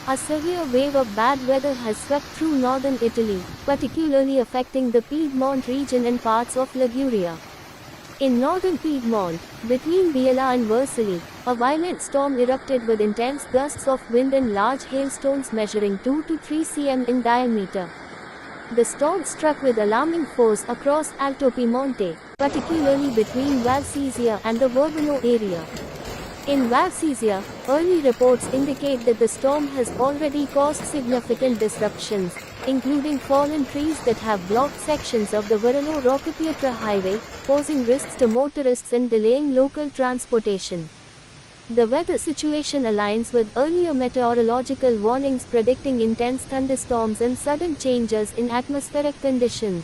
A severe wave of bad weather has swept through northern Italy, particularly affecting the Piedmont region and parts of Liguria. In northern Piedmont, between Biella and Vercelli, a violent storm erupted with intense gusts of wind and large hailstones measuring 2 to 3 cm in diameter. The storm struck with alarming force across Alto Piemonte, particularly between Valsesia and the Verbano area. In Valsesia, early reports indicate that the storm has already caused significant disruptions, including fallen trees that have blocked sections of the Verano-Rocapietra highway, posing risks to motorists and delaying local transportation. The weather situation aligns with earlier meteorological warnings predicting intense thunderstorms and sudden changes in atmospheric conditions.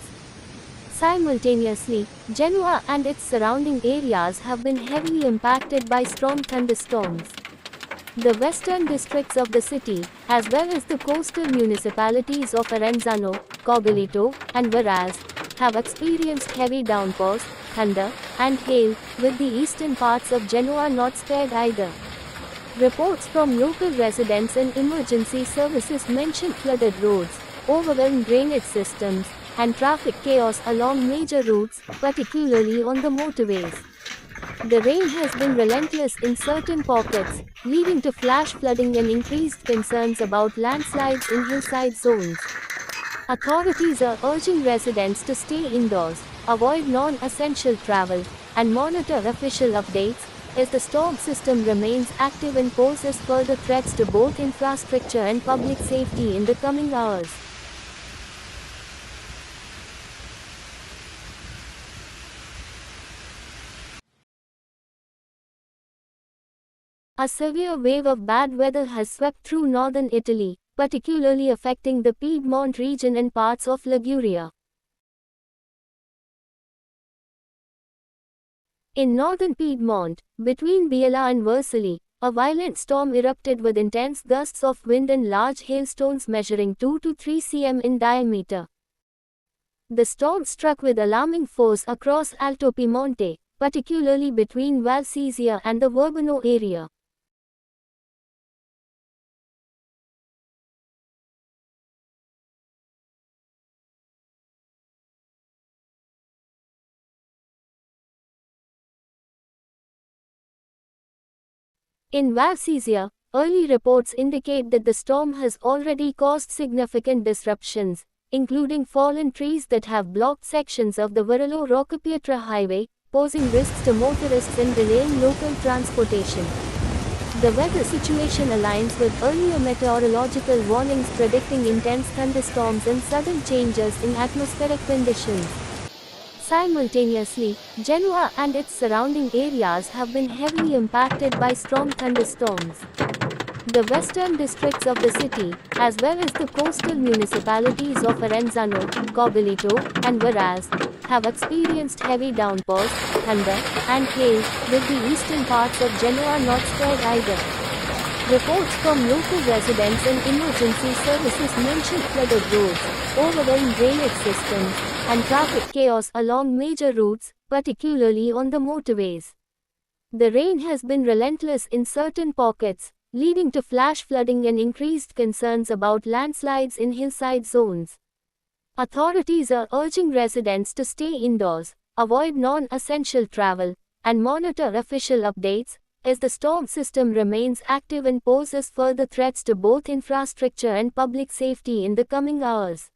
Simultaneously, Genoa and its surrounding areas have been heavily impacted by strong thunderstorms. The western districts of the city, as well as the coastal municipalities of Arenzano, Cogoleto, and Varazze, have experienced heavy downpours, thunder, and hail, with the eastern parts of Genoa not spared either. Reports from local residents and emergency services mention flooded roads, overwhelmed drainage systems, and traffic chaos along major routes, particularly on the motorways. The rain has been relentless in certain pockets, leading to flash flooding and increased concerns about landslides in hillside zones. Authorities are urging residents to stay indoors, avoid non-essential travel, and monitor official updates, as the storm system remains active and poses further threats to both infrastructure and public safety in the coming hours. A severe wave of bad weather has swept through northern Italy, particularly affecting the Piedmont region and parts of Liguria. In northern Piedmont, between Biella and Vercelli, a violent storm erupted with intense gusts of wind and large hailstones measuring 2 to 3 cm in diameter. The storm struck with alarming force across Alto Piemonte, particularly between Valsesia and the Verbano area. In Valsesia, early reports indicate that the storm has already caused significant disruptions, including fallen trees that have blocked sections of the Verano-Rocapietra highway, posing risks to motorists and delaying local transportation. The weather situation aligns with earlier meteorological warnings predicting intense thunderstorms and sudden changes in atmospheric conditions. Simultaneously, Genoa and its surrounding areas have been heavily impacted by strong thunderstorms. The western districts of the city, as well as the coastal municipalities of Arenzano, Cogoleto, and Varazze, have experienced heavy downpours, thunder, and hail, with the eastern parts of Genoa not spared either. Reports from local residents and emergency services mention flooded roads, overwhelmed drainage systems, and traffic chaos along major routes, particularly on the motorways. The rain has been relentless in certain pockets, leading to flash flooding and increased concerns about landslides in hillside zones. Authorities are urging residents to stay indoors, avoid non-essential travel, and monitor official updates, as the storm system remains active and poses further threats to both infrastructure and public safety in the coming hours.